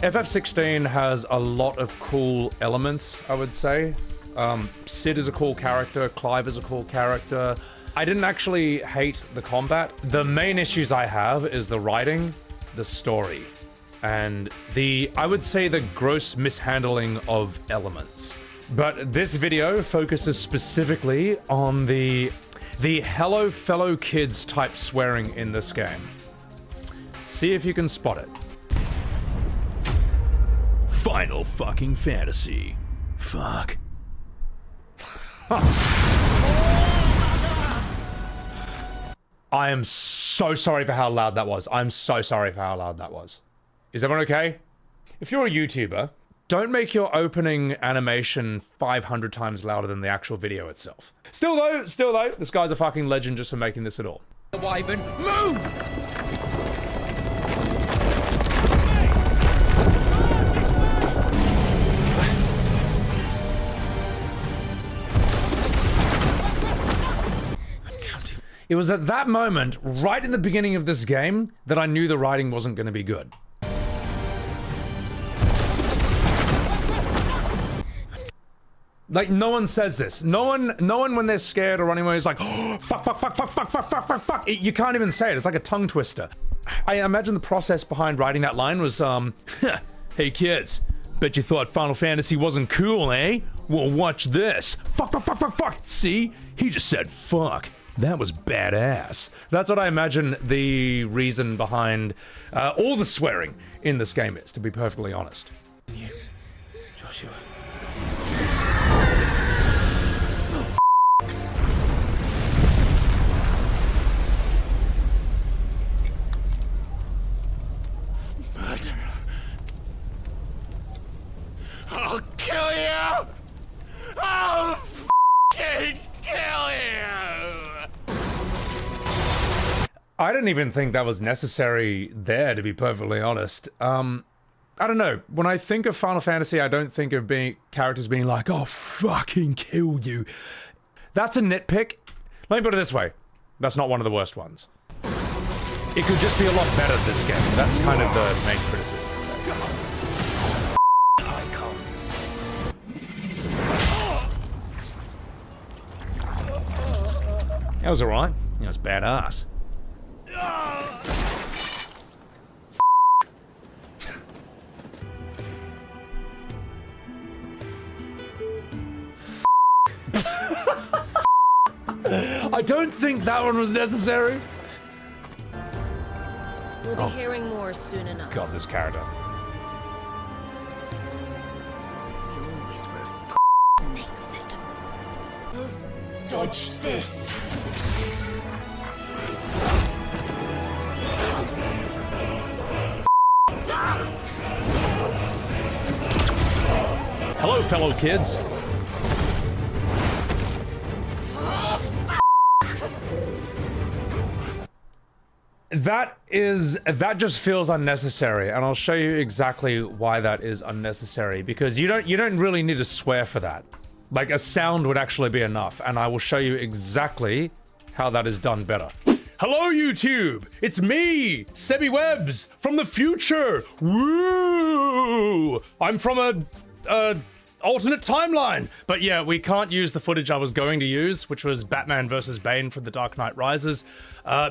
FF16 has a lot of cool elements, I would say. Sid is a cool character, Clive is a cool character. I didn't actually hate the combat. The main issues I have is the writing, the story, and I would say the gross mishandling of elements. But this video focuses specifically on the hello fellow kids type swearing in this game. See if you can spot it. Final fucking Fantasy. Fuck. I am so sorry for how loud that was. I'm so sorry for how loud that was. Is everyone okay? If you're a YouTuber, don't make your opening animation 500 times louder than the actual video itself. Still though, this guy's a fucking legend just for making this at all. The Wyvern, move! It was at that moment, right in the beginning of this game, that I knew the writing wasn't going to be good. Like, no one says this. No one when they're scared or running away is like, oh, fuck, fuck, fuck, fuck, fuck, fuck, fuck, fuck, fuck. You can't even say it. It's like a tongue twister. I imagine the process behind writing that line was, hey kids, bet you thought Final Fantasy wasn't cool, eh? Well, watch this. Fuck, fuck, fuck, fuck, fuck. See? He just said fuck. That was badass. That's what I imagine the reason behind all the swearing in this game is, to be perfectly honest. Joshua. Murderer. I'll kill you! I'll f***ing kill you! I didn't even think that was necessary there, to be perfectly honest. I don't know. When I think of Final Fantasy, I don't think of characters being like, oh, fucking kill you. That's a nitpick. Let me put it this way. That's not one of the worst ones. It could just be a lot better this game. That's kind of the main criticism, I'd say. Eikons. That was alright. That was badass. I don't think that one was necessary. We'll be hearing more soon enough. God, this character. You always were makes it. Dodge this. Hello, fellow kids. That just feels unnecessary, and I'll show you exactly why that is unnecessary, because you don't really need to swear for that. Like, a sound would actually be enough, and I will show you exactly how that is done better. Hello, YouTube! It's me, Sebbywebz, from the future! Woo! I'm from a alternate timeline! But yeah, we can't use the footage I was going to use, which was Batman versus Bane from The Dark Knight Rises,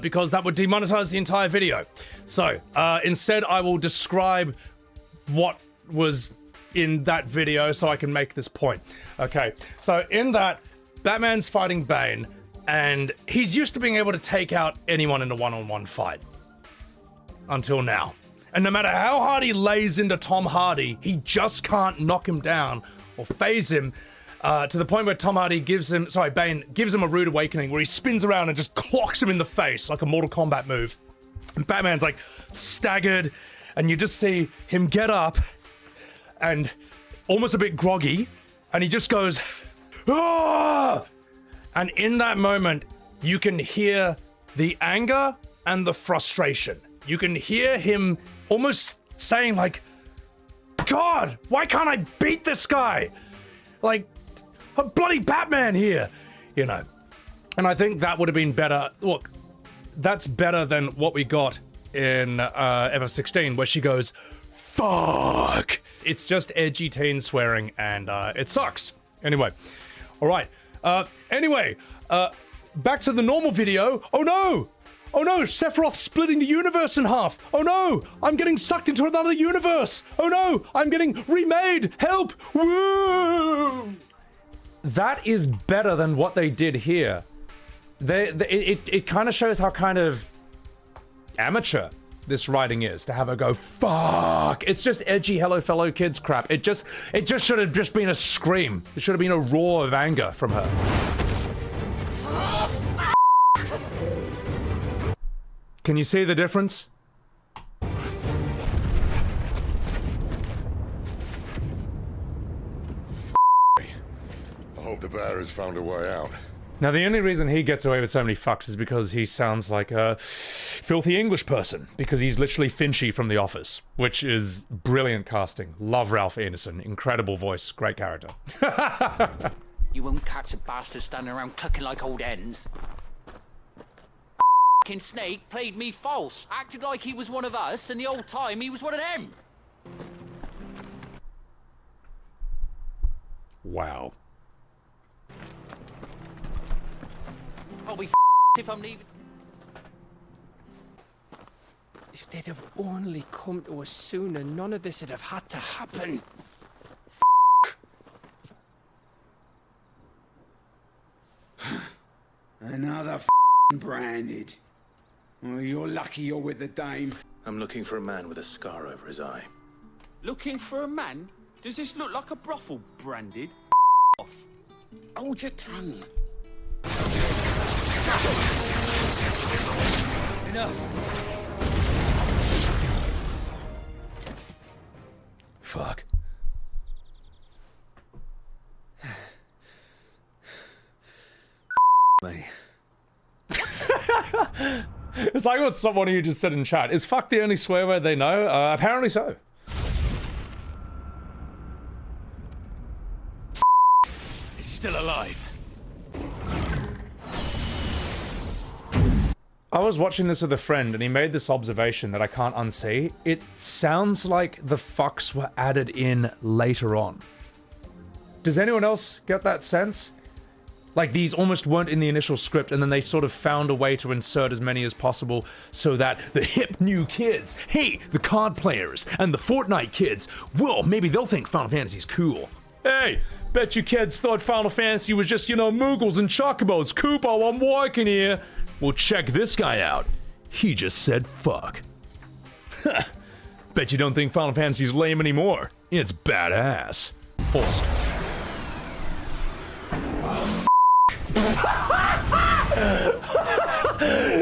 because that would demonetize the entire video. So, instead I will describe what was in that video so I can make this point. Okay, so in that, Batman's fighting Bane, and he's used to being able to take out anyone in a one-on-one fight. Until now. And no matter how hard he lays into Tom Hardy, he just can't knock him down or phase him to the point where Bane gives him a rude awakening where he spins around and just clocks him in the face like a Mortal Kombat move. And Batman's like staggered, and you just see him get up and almost a bit groggy, and he just goes, ah! And in that moment, you can hear the anger and the frustration. You can hear him almost saying like, God, why can't I beat this guy? Like, a bloody Batman here, you know. And I think that would have been better. Look, that's better than what we got in FF16, where she goes, Fuck! It's just edgy teen swearing, and it sucks. Anyway, all right. Back to the normal video. Oh no! Oh no, Sephiroth's splitting the universe in half. Oh no, I'm getting sucked into another universe. Oh no, I'm getting remade. Help! Woo! That is better than what they did here. It kind of shows how kind of amateur this writing is, to have her go, fuck! It's just edgy hello fellow kids crap. It just should have just been a scream. It should have been a roar of anger from her. Can you see the difference? I hope the bear has found a way out. Now, the only reason he gets away with so many fucks is because he sounds like a filthy English person, because he's literally Finchy from The Office, which is brilliant casting. Love Ralph Ineson. Incredible voice. Great character. You won't catch a bastard standing around clucking like old hens. F***ing Snake played me false, acted like he was one of us, and the whole time he was one of them. Wow. I'll be if I'm leaving. If they'd have only come to us sooner, none of this would have had to happen. Another branded. Oh, you're lucky you're with the dame. I'm looking for a man with a scar over his eye. Looking for a man? Does this look like a brothel, branded? Off. Hold your tongue. Enough. Fuck. Me. It's like what someone who just said in chat. Is fuck the only swear word they know? Apparently so. He's still alive. I was watching this with a friend and he made this observation that I can't unsee. It sounds like the fucks were added in later on. Does anyone else get that sense? Like these almost weren't in the initial script and then they sort of found a way to insert as many as possible so that the hip new kids, hey, the card players and the Fortnite kids, well, maybe they'll think Final Fantasy's cool. Hey, bet you kids thought Final Fantasy was just, you know, Moogles and Chocobos. Koopo, I'm walking here. Well, check this guy out. He just said fuck. Bet you don't think Final Fantasy's lame anymore. It's badass. Forced.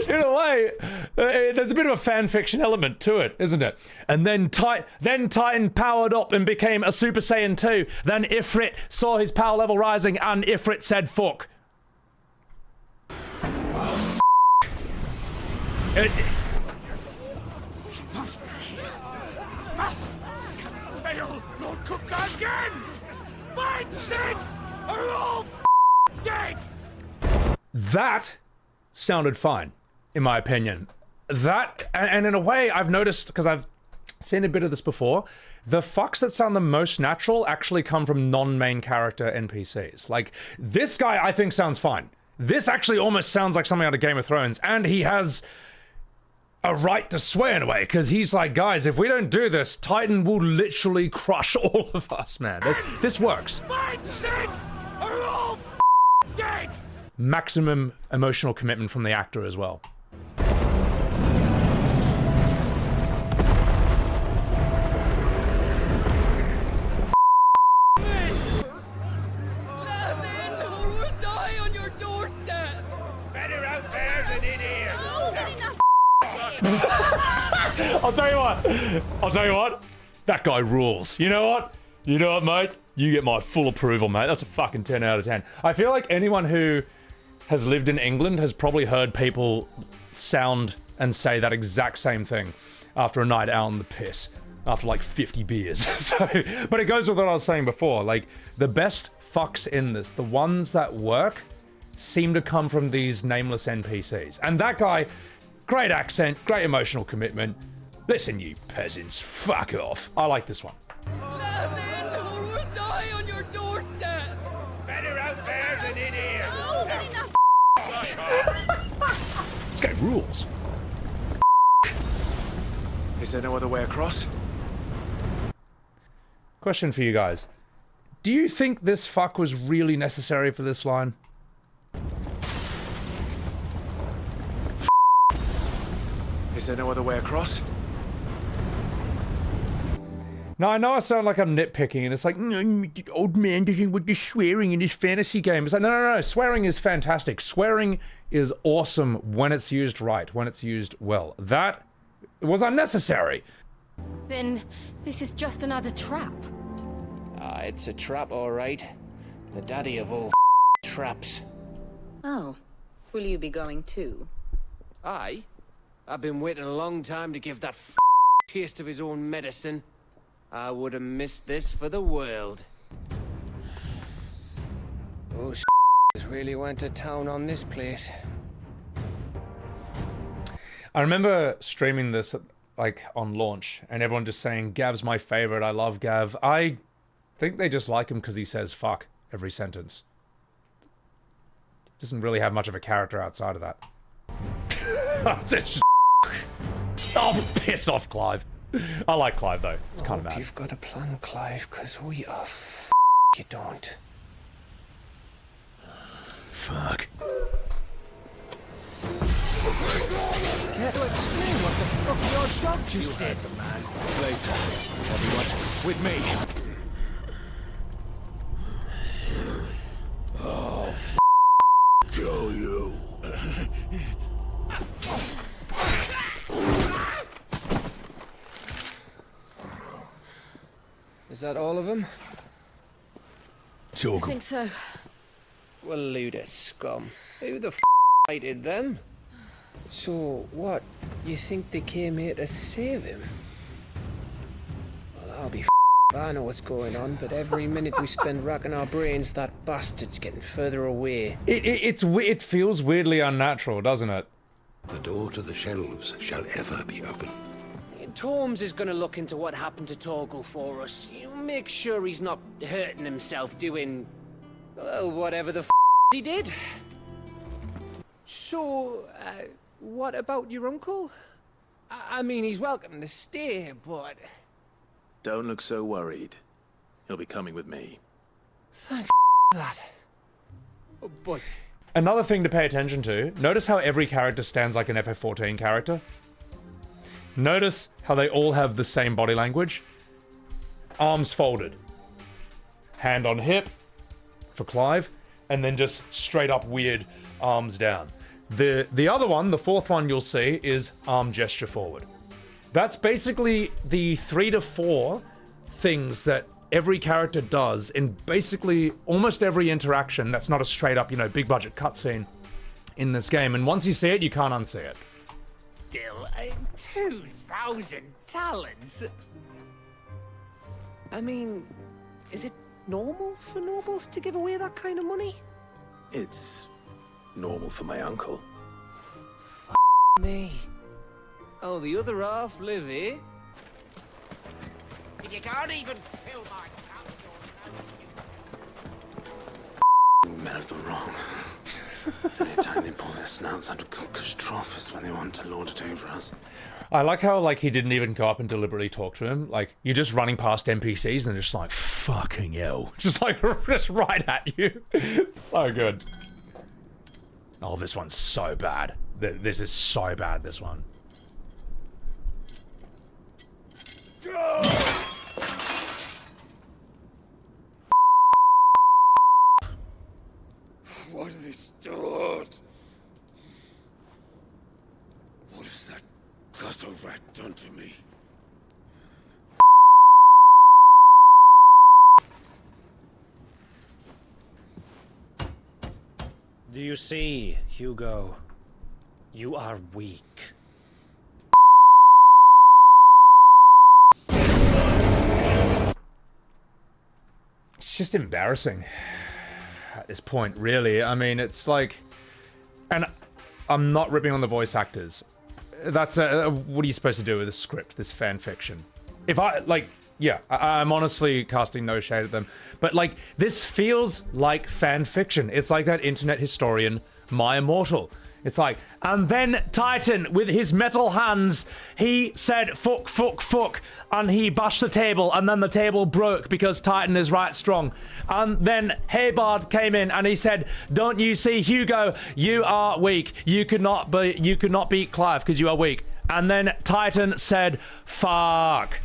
In a way, there's a bit of a fan fiction element to it, isn't it? And then Titan powered up and became a Super Saiyan 2. Then Ifrit saw his power level rising and Ifrit said fuck. Must fail Lord Cook again! Find shit! Are all dead! That sounded fine, in my opinion. That, and in a way, I've noticed, because I've seen a bit of this before, the fucks that sound the most natural actually come from non-main character NPCs. Like, this guy I think sounds fine. This actually almost sounds like something out of Game of Thrones, and he has a right to swear in a way, because he's like, guys, if we don't do this, Titan will literally crush all of us, man. This works. Find shit! Are all dead! Maximum emotional commitment from the actor as well. I'll tell you what. That guy rules. You know what? You know what, mate? You get my full approval, mate. That's a fucking 10 out of 10. I feel like anyone who has lived in England has probably heard people sound and say that exact same thing after a night out on the piss, after like 50 beers. But it goes with what I was saying before. Like, the best fucks in this, the ones that work, seem to come from these nameless NPCs. And that guy, great accent, great emotional commitment, Listen, you peasants, fuck off. I like this one. Let us in or we'll die on your doorstep. Better out there than in here. Oh, good enough. This guy rules. Is there no other way across? Question for you guys. Do you think this fuck was really necessary for this line? Is there no other way across? Now, I know I sound like I'm nitpicking, and it's like, no, old man doesn't want the swearing in his fantasy game. It's like, no. Swearing is fantastic. Swearing is awesome when it's used right, when it's used well. That was unnecessary. Then this is just another trap. Ah, it's a trap, all right. The daddy of all traps. Oh, will you be going too? Aye. I've been waiting a long time to give that taste of his own medicine. I would have missed this for the world. Those really went to town on this place. I remember streaming this like on launch, and everyone just saying, Gav's my favorite, I love Gav. I think they just like him because he says fuck every sentence. Doesn't really have much of a character outside of that. Oh, piss off, Clive. I like Clive, though. It's kind of mad. You've got a plan, Clive, because we are you don't. Fuck. Care to explain what the fuck your dog just did? Later. Everyone, with me. Oh, go you. Is that all of them? I think so. Well, load of scum. Who the did them? So, what? You think they came here to save him? Well, I'll be I know what's going on, but every minute we spend racking our brains, that bastard's getting further away. It feels weirdly unnatural, doesn't it? The door to the shelves shall ever be open. Torms is gonna look into what happened to Torgal for us. You make sure he's not hurting himself doing, well, whatever the he did. So, what about your uncle? I mean, he's welcome to stay, but... Don't look so worried. He'll be coming with me. Thank that. Oh, boy. Another thing to pay attention to, notice how every character stands like an FF14 character? Notice how they all have the same body language. Arms folded. Hand on hip for Clive, and then just straight up weird arms down. The other one, the fourth one you'll see, is arm gesture forward. That's basically the 3 to 4 things that every character does in basically almost every interaction that's not a straight up, big budget cutscene in this game. And once you see it, you can't unsee it. Still, 2,000 talents? I mean, is it normal for nobles to give away that kind of money? It's normal for my uncle. Me. Oh, the other half live here? If you can't even fill my Men of the wrong. Anytime they pull their snouts out of cookers' troughs when they want to lord it over us. I like how, he didn't even go up and deliberately talk to him. You're just running past NPCs and they're just like, fucking hell. Just just right at you. So good. Oh, this one's so bad. This is so bad, this one. What have they stored? What has that gutter rat done to me? Do you see, Hugo? You are weak. It's just embarrassing at this point, really. I mean, it's like... And I'm not ripping on the voice actors. that's what are you supposed to do with a script, this fan fiction? If I, like, yeah, I'm honestly casting no shade at them, but like, this feels like fan fiction. It's like that internet historian, My Immortal. It's like, and then Titan, with his metal hands, he said, fuck, fuck, fuck, and he bashed the table, and then the table broke because Titan is right strong. And then Haybard came in, and he said, don't you see, Hugo, you are weak. You could not beat Clive because you are weak. And then Titan said, fuck.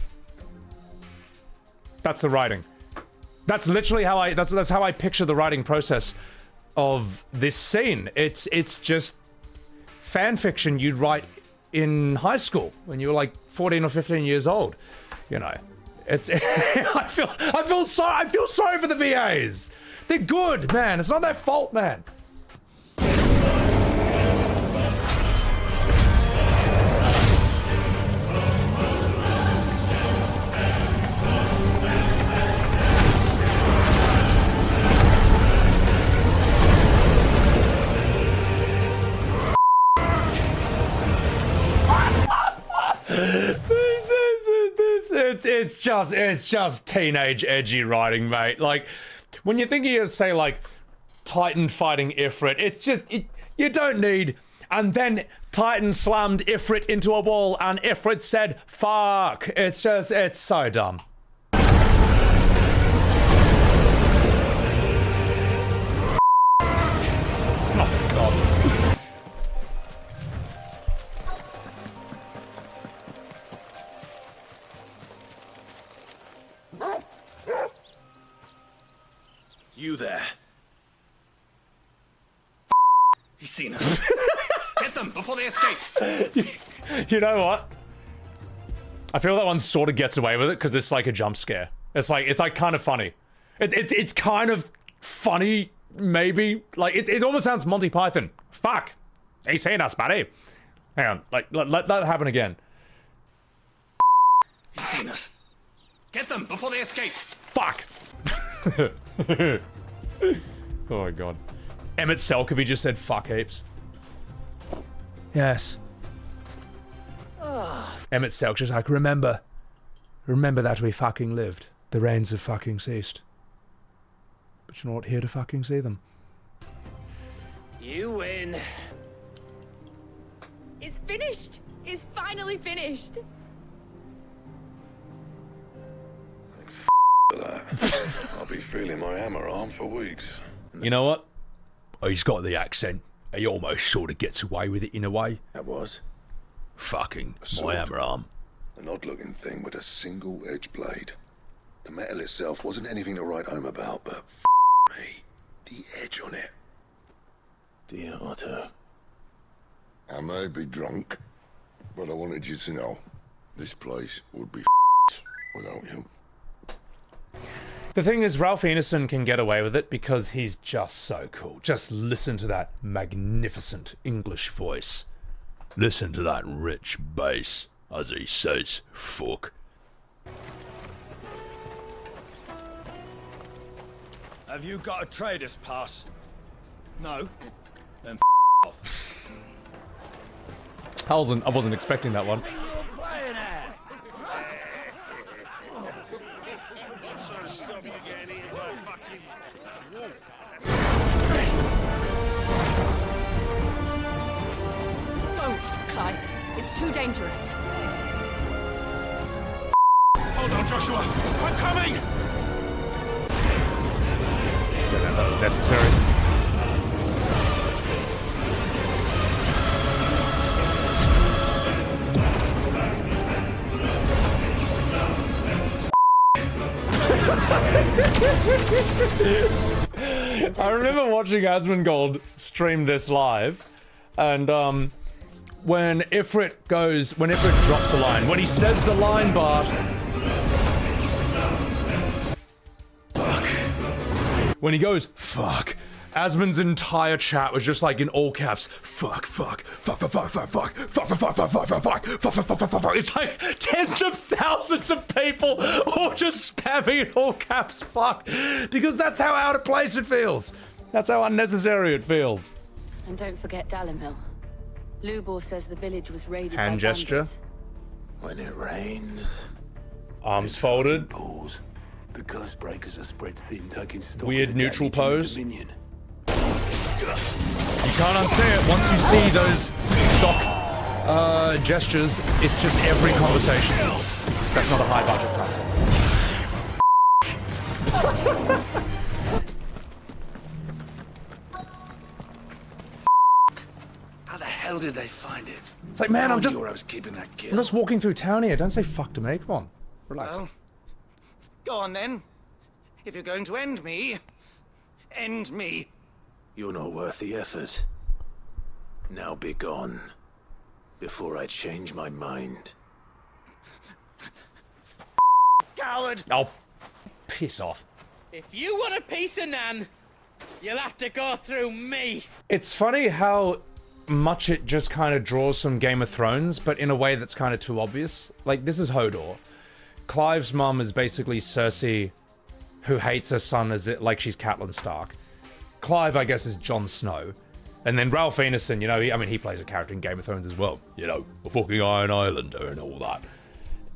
That's the writing. That's literally how that's how I picture the writing process of this scene. It's just fan fiction you'd write in high school when you were like 14 or 15 years old. You know, it's I feel sorry for the VAs. They're good, man. It's not their fault, man. It's just teenage edgy writing, mate. Like, when you're thinking of, say, like, Titan fighting Ifrit, it's just, you don't need, and then Titan slammed Ifrit into a wall and Ifrit said, fuck. It's just, it's so dumb. Oh, God. You there. He's seen us. Get them before they escape. You know what? I feel that one sort of gets away with it because it's like a jump scare. It's like kind of funny. It's kind of funny, maybe. Like it almost sounds Monty Python. Fuck. He's seen us, buddy. Hang on. Like let that happen again. He's seen us. Get them before they escape. Fuck. Oh my God. Emmett Selkovey just said fuck heaps. Yes. Emmett Selk just like, remember that we fucking lived. The rains have fucking ceased. But you're not here to fucking see them. You win. It's finished. It's finally finished. I'll be feeling my hammer arm for weeks. You know what? He's got the accent. He almost sort of gets away with it in a way. That was? Fucking my hammer arm. An odd-looking thing with a single edge blade. The metal itself wasn't anything to write home about, but me, the edge on it. Dear Otto. I may be drunk, but I wanted you to know this place would be without you. The thing is, Ralph Ineson can get away with it because he's just so cool. Just listen to that magnificent English voice. Listen to that rich bass as he says, fuck. Have you got a trader's pass? No? Then off. I wasn't expecting that one. Don't, Clive. It's too dangerous. Hold on, Joshua. I'm coming! Don't know if that was necessary. I remember watching Asmongold stream this live, and when Ifrit drops the line, when he says the line, Bart, fuck. When he goes, fuck, Asmon's entire chat was just like in all caps, fuck, fuck, fuck, fuck, fuck, fuck, fuck, fuck, fuck, fuck, fuck, fuck, fuck, fuck, fuck, fuck, fuck, fuck, fuck. It's like tens of thousands of people all just spamming in all caps, fuck, because that's how out of place it feels. That's how unnecessary it feels. And don't forget Dalimil. Lubor says the village was raided by Hand gesture. bandits. When it rains, Arms folded. pools. The curse breakers are spread thin, taking stock. Weird of the neutral damage in the pose. Dominion. You can't unsee it. Once you see those stock gestures, it's just every conversation. That's not a high budget console. How the hell did they find it? It's like, man, I I'm just keeping that kill. I'm just walking through town here. Don't say fuck to me. Come on. Relax. Well, go on then. If you're going to end me, end me. You're not worth the effort. Now be gone, before I change my mind. Coward! Oh, piss off. If you want a piece of Nan, you'll have to go through me. It's funny how much it just kind of draws from Game of Thrones, but in a way that's kind of too obvious. Like, this is Hodor. Clive's mum is basically Cersei, who hates her son as it, like she's Catelyn Stark. Clive, I guess, is Jon Snow. And then Ralph Ineson, you know, he plays a character in Game of Thrones as well. You know, a fucking Iron Islander and all that.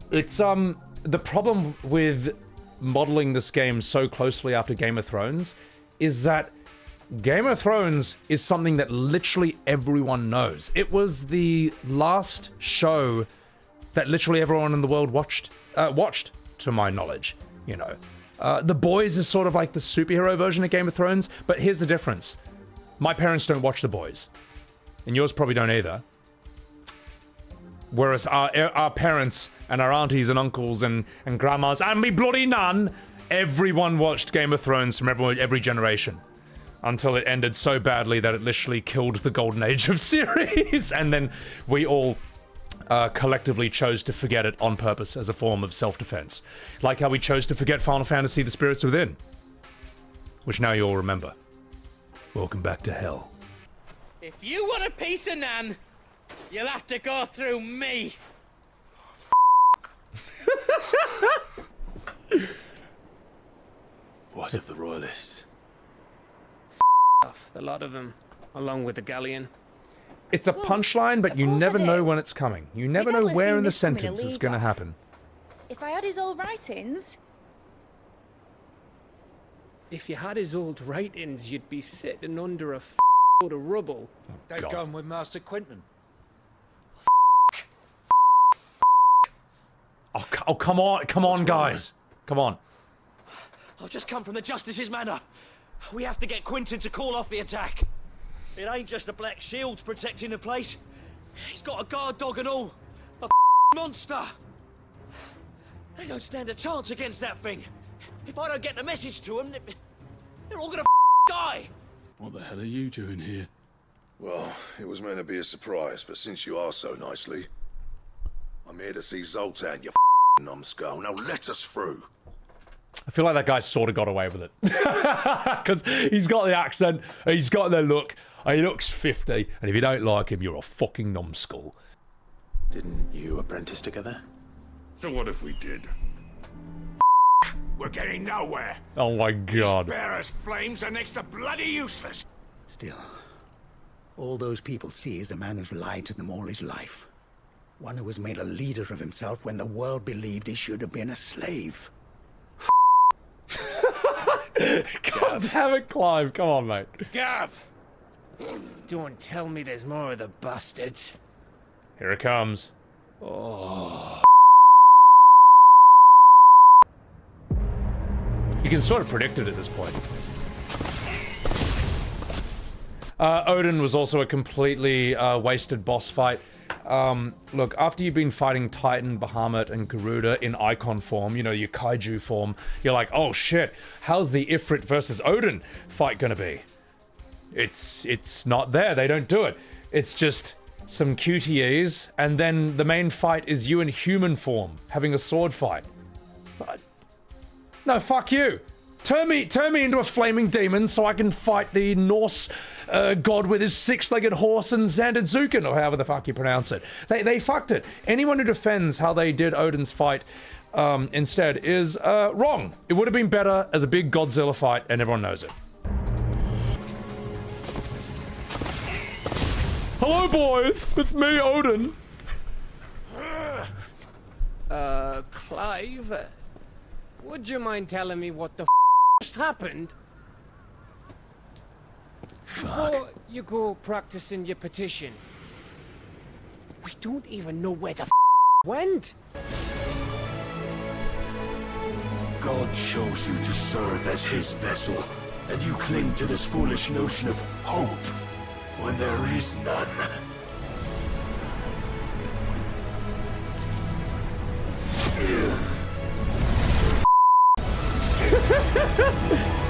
It's, the problem with modeling this game so closely after Game of Thrones is that Game of Thrones is something that literally everyone knows. It was the last show that literally everyone in the world watched, to my knowledge, you know. The Boys is sort of like the superhero version of Game of Thrones, but here's the difference. My parents don't watch The Boys, and yours probably don't either. Whereas our parents and our aunties and uncles and grandmas and me bloody nun, everyone watched Game of Thrones from every generation. Until it ended so badly that it literally killed the golden age of series, and then we all collectively chose to forget it on purpose as a form of self-defense. Like how we chose to forget Final Fantasy The Spirits Within, which now you all remember. Welcome back to hell. If you want a piece of Nan, you'll have to go through me. What of the royalists? A lot of them, along with the galleon. It's a punchline, but you never know when it's coming. You never know where in the sentence it's going to happen. If I had his old writings... If you had his old writings, you'd be sitting under a load of rubble. They've gone with Master Quentin. Oh, come on, guys. Come on. I've just come from the Justice's Manor. We have to get Quentin to call off the attack. It ain't just a black shield protecting the place. He's got a guard dog and all. A monster. They don't stand a chance against that thing. If I don't get the message to them, they're all gonna die. What the hell are you doing here? Well, it was meant to be a surprise, but since you asked so nicely, I'm here to see Zoltan, you numbskull. Now let us through. I feel like that guy sort of got away with it. Because he's got the accent, he's got the look, he looks 50, and if you don't like him, you're a fucking numbskull. Didn't you apprentice together? So what if we did? We're getting nowhere. Oh my god. These bearers' flames are next to bloody useless. Still, all those people see is a man who's lied to them all his life. One who has made a leader of himself when the world believed he should have been a slave. God damn it, Clive. Come on, mate. Gav! Don't tell me there's more of the bastards. Here it comes. Oh. You can sort of predict it at this point. Odin was also a completely wasted boss fight. Look, after you've been fighting Titan, Bahamut, and Garuda in Eikon form, you know, your kaiju form, you're like, oh shit, how's the Ifrit versus Odin fight gonna be? It's not there, they don't do it. It's just some QTEs, and then the main fight is you in human form, having a sword fight. So no, fuck you. Turn me into a flaming demon so I can fight the Norse god with his six-legged horse and Zandadzuken, or however the fuck you pronounce it. They fucked it. Anyone who defends how they did Odin's fight instead is wrong. It would have been better as a big Godzilla fight, and everyone knows it. Hello, boys! With me, Odin. Clive, would you mind telling me what the just happened? Before you go practicing your petition. We don't even know where the went. God chose you to serve as his vessel, and you cling to this foolish notion of hope when there is none.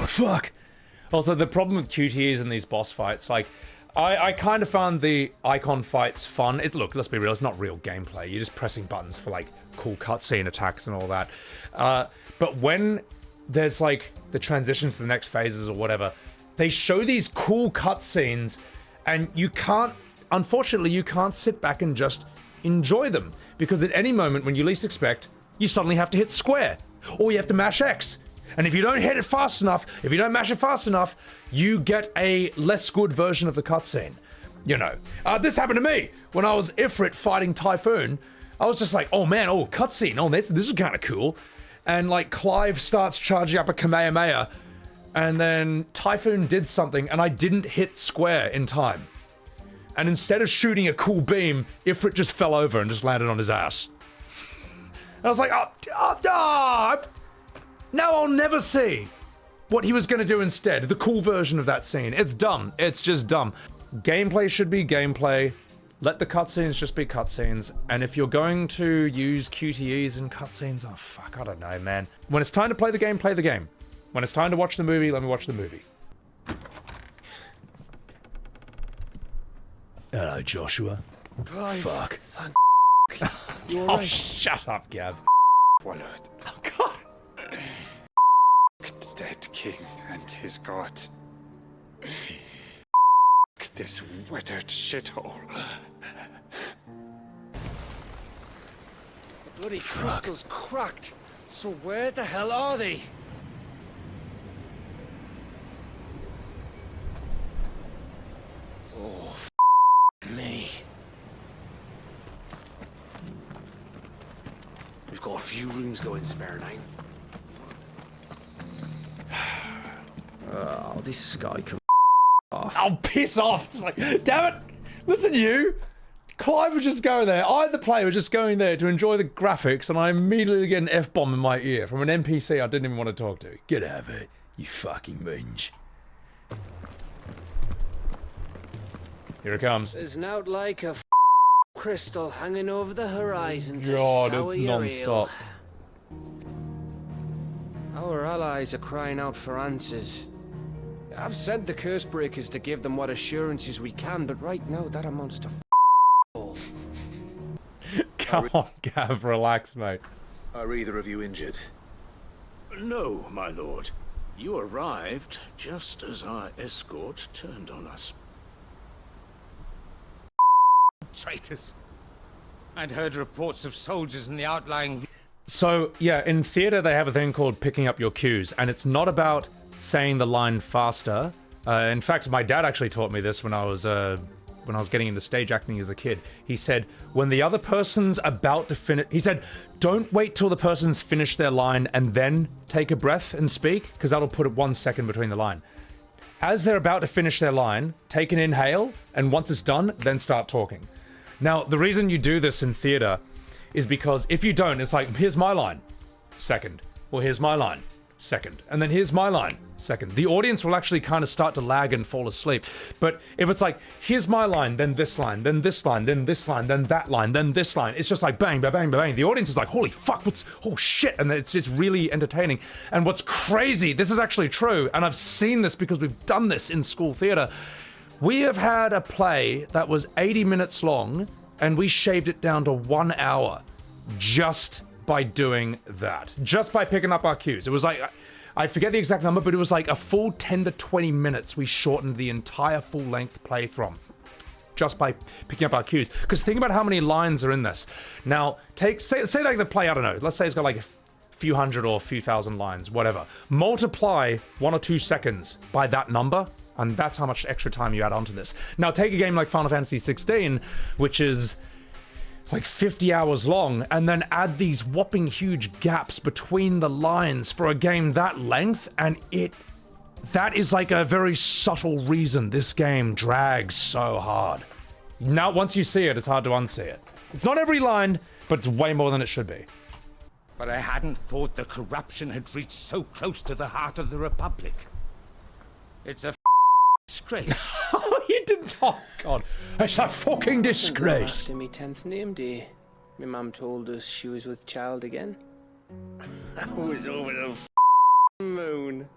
Fuck. Also, the problem with QTEs in these boss fights, like, I kind of found the Eikon fights fun. Look, let's be real, it's not real gameplay. You're just pressing buttons for, like, cool cutscene attacks and all that. But when there's, like, the transitions to the next phases or whatever, they show these cool cutscenes, and you can't, unfortunately, you can't sit back and just enjoy them. Because at any moment, when you least expect, you suddenly have to hit square, or you have to mash X. And if you don't hit it fast enough, if you don't mash it fast enough, you get a less good version of the cutscene. You know, this happened to me when I was Ifrit fighting Typhoon. I was just like, oh man, oh cutscene, oh this is kind of cool. And like Clive starts charging up a Kamehameha, and then Typhoon did something, and I didn't hit square in time. And instead of shooting a cool beam, Ifrit just fell over and just landed on his ass. And I was like, now I'll never see what he was going to do instead. The cool version of that scene. It's dumb. It's just dumb. Gameplay should be gameplay. Let the cutscenes just be cutscenes. And if you're going to use QTEs in cutscenes, oh fuck, I don't know, man. When it's time to play the game, play the game. When it's time to watch the movie, let me watch the movie. Hello, Joshua. Clive, Fuck. Thank You all right? Shut up, Gav. Bloated. Oh, God. The dead king and his god. This withered shithole. The bloody crystal's cracked. So where the hell are they? Oh, me. We've got a few rooms going spare now. Oh, this guy can off. I'll piss off. It's like, damn it. Listen, you. Clive was just going there. I, the player, was just going there to enjoy the graphics, and I immediately get an F-bomb in my ear from an NPC I didn't even want to talk to. Get out of it, you fucking minge. Here it comes. There's not like a crystal hanging over the horizon to God, sour it's your non-stop. ale. Our allies are crying out for answers. I've sent the curse breakers to give them what assurances we can, but right now that amounts to all. Come on, Gav, relax, mate. Are either of you injured? No, my lord. You arrived just as our escort turned on us. Traitors. I'd heard reports of soldiers in the outlying... So, yeah, in theater they have a thing called picking up your cues, and it's not about saying the line faster. In fact, my dad actually taught me this when I was getting into stage acting as a kid. He said, when the other person's about to finish... He said, don't wait till the person's finished their line and then take a breath and speak, because that'll put it 1 second between the line. As they're about to finish their line, take an inhale, and once it's done, then start talking. Now, the reason you do this in theater is because if you don't, it's like, here's my line, second. Well, here's my line, second. And then here's my line, second. The audience will actually kind of start to lag and fall asleep. But if it's like, here's my line, then this line, then this line, then this line, then that line, then this line, it's just like bang, bang, bang, bang. The audience is like, holy fuck, oh shit. And it's just really entertaining. And what's crazy, this is actually true, and I've seen this because we've done this in school theater. We have had a play that was 80 minutes long, and we shaved it down to 1 hour just by doing that. Just by picking up our cues. It was like, I forget the exact number, but it was like a full 10 to 20 minutes we shortened the entire full-length play from. Just by picking up our cues. Because think about how many lines are in this. Now, say like the play, I don't know, let's say it's got like a few hundred or a few thousand lines, whatever. Multiply 1 or 2 seconds by that number, And that's how much extra time you add onto this. Now take a game like Final Fantasy XVI, which is like 50 hours long, and then add these whopping huge gaps between the lines for a game that length, and that is like a very subtle reason this game drags so hard. Now, once you see it, it's hard to unsee it. It's not every line, but it's way more than it should be. But I hadn't thought the corruption had reached so close to the heart of the Republic. It's a disgrace. Oh, you didn't. Oh, God. It's a fucking disgrace. After me 10th name day, my mum told us she was with child again. I was over the moon.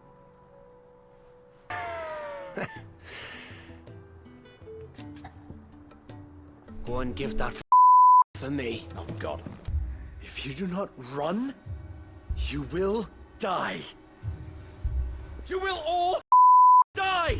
Go and give that for me. Oh, God. If you do not run, you will die. You will all die!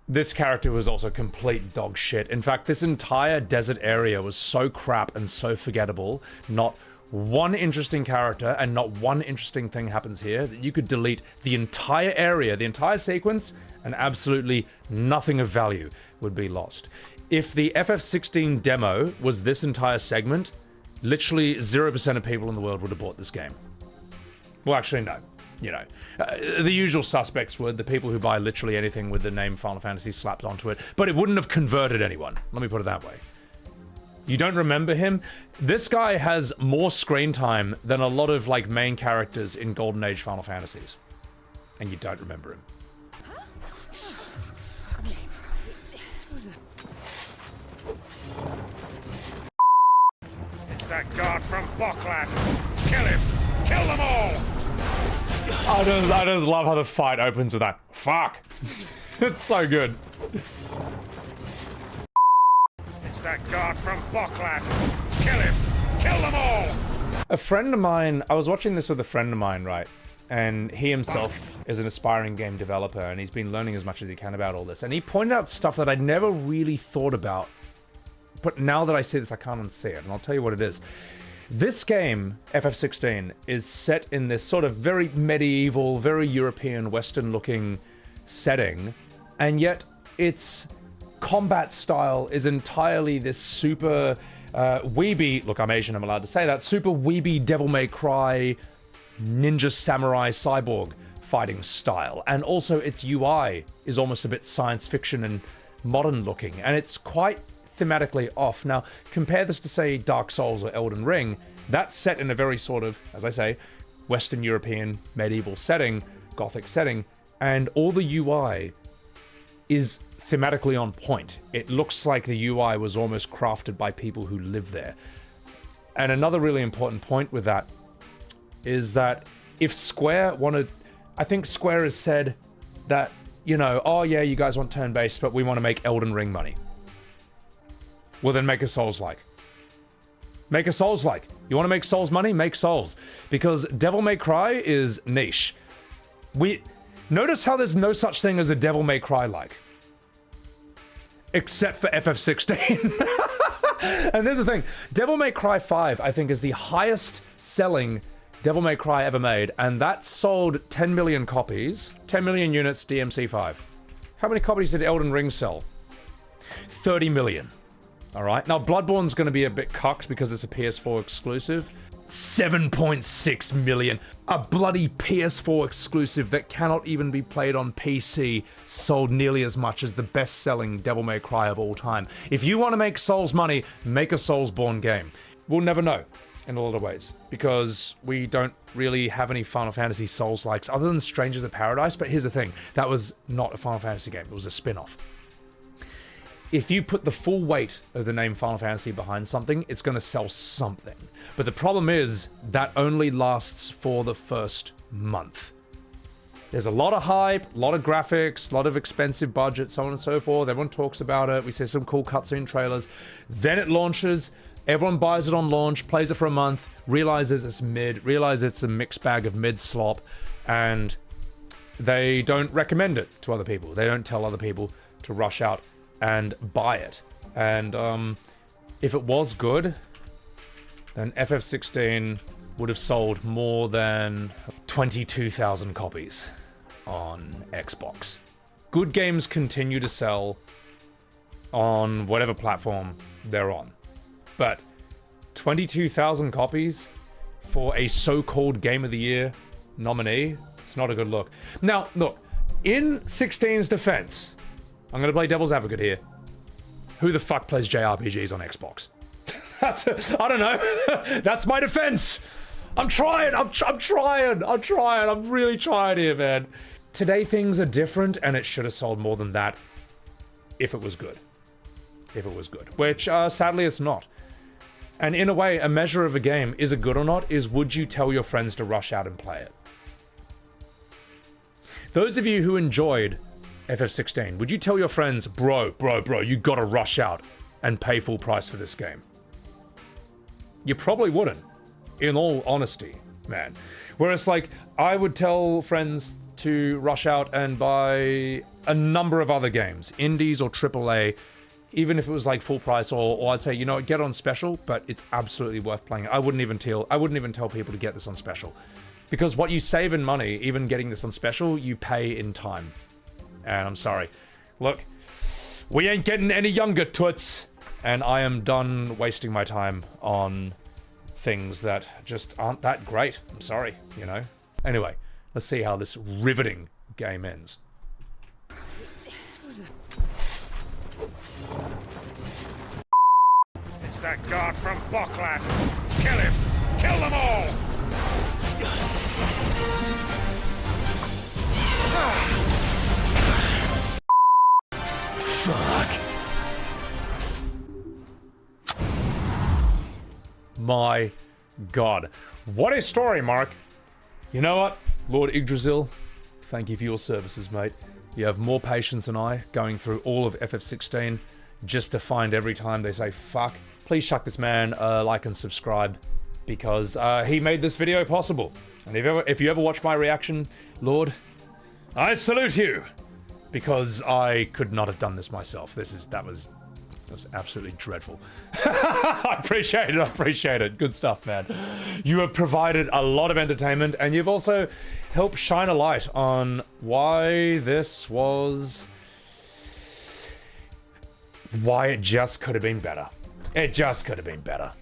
This character was also complete dog shit. In fact, this entire desert area was so crap and so forgettable. Not one interesting character and not one interesting thing happens here that you could delete the entire area, the entire sequence, and absolutely nothing of value would be lost. If the FF16 demo was this entire segment, literally 0% of people in the world would have bought this game. Well, actually, no. You know, the usual suspects would, the people who buy literally anything with the name Final Fantasy slapped onto it, but it wouldn't have converted anyone. Let me put it that way. You don't remember him? This guy has more screen time than a lot of, like, main characters in Golden Age Final Fantasies. And you don't remember him. It's that guard from Boklat. Kill him! Kill them all! I just love how the fight opens with that. Fuck! It's so good. It's that guard from Boklat. Kill him! Kill them all! A friend of mine, I was watching this with a friend of mine, right? And he himself is an aspiring game developer, and he's been learning as much as he can about all this. And he pointed out stuff that I'd never really thought about. But now that I see this, I can't unsee it, and I'll tell you what it is. This game, FF16, is set in this sort of very medieval, very European, Western-looking setting, and yet its combat style is entirely this super weeby, look, I'm Asian, I'm allowed to say that, super weeby Devil May Cry, ninja samurai cyborg fighting style. And also its UI is almost a bit science fiction and modern looking, and it's quite thematically off. Now, compare this to, say, Dark Souls or Elden Ring. That's set in a very sort of, as I say, Western European medieval setting, Gothic setting, and all the UI is thematically on point. It looks like the UI was almost crafted by people who live there. And another really important point with that is that if Square wanted... I think Square has said that, you know, oh yeah, you guys want turn-based, but we want to make Elden Ring money. Well, then make a Souls-like. Make a Souls-like. You want to make Souls money? Make Souls. Because Devil May Cry is niche. Notice how there's no such thing as a Devil May Cry-like. Except for FF16. And there's the thing. Devil May Cry 5, I think, is the highest selling Devil May Cry ever made. And that sold 10 million copies. 10 million units DMC5. How many copies did Elden Ring sell? 30 million. Alright, now Bloodborne's going to be a bit cucked because it's a PS4 exclusive. 7.6 million. A bloody PS4 exclusive that cannot even be played on PC sold nearly as much as the best-selling Devil May Cry of all time. If you want to make Souls money, make a Soulsborne game. We'll never know in a lot of ways because we don't really have any Final Fantasy Souls-likes other than Strangers of Paradise, but here's the thing. That was not a Final Fantasy game. It was a spin-off. If you put the full weight of the name Final Fantasy behind something, it's going to sell something. But the problem is, that only lasts for the first month. There's a lot of hype, a lot of graphics, a lot of expensive budget, so on and so forth. Everyone talks about it. We see some cool cutscene trailers. Then it launches. Everyone buys it on launch, plays it for a month, realizes it's mid, realizes it's a mixed bag of mid slop, and they don't recommend it to other people. They don't tell other people to rush out and buy it. And if it was good, then FF16 would have sold more than 22,000 copies on Xbox. Good games continue to sell on whatever platform they're on. But 22,000 copies for a so-called Game of the Year nominee, it's not a good look. Now, look, in 16's defense, I'm going to play devil's advocate here. Who the fuck plays JRPGs on Xbox? I don't know. That's my defense. I'm trying. I'm trying. I'm really trying here, man. Today things are different, and it should have sold more than that if it was good. If it was good. Which, sadly, it's not. And in a way, a measure of a game, is it good or not, is would you tell your friends to rush out and play it? Those of you who enjoyed FF16, would you tell your friends, bro, you gotta rush out and pay full price for this game? You probably wouldn't, in all honesty, man. Whereas, like, I would tell friends to rush out and buy a number of other games, indies or AAA, even if it was like full price, or I'd say, you know what, get it on special, but it's absolutely worth playing. I wouldn't even tell people to get this on special. Because what you save in money, even getting this on special, you pay in time. And I'm sorry. Look, we ain't getting any younger, toots. And I am done wasting my time on things that just aren't that great. I'm sorry, you know. Anyway, let's see how this riveting game ends. It's that guard from Boklat. Kill him! Kill them all! Fuck. My God. What a story, Mark. You know what, Lord Yggdrasil, thank you for your services, mate. You have more patience than I, going through all of FF16, just to find every time they say fuck. Please chuck this man a like and subscribe, because he made this video possible. And if you ever watch my reaction, Lord, I salute you, because I could not have done this myself. That was absolutely dreadful. I appreciate it. Good stuff, man. You have provided a lot of entertainment, and you've also helped shine a light on why it just could have been better. It just could have been better.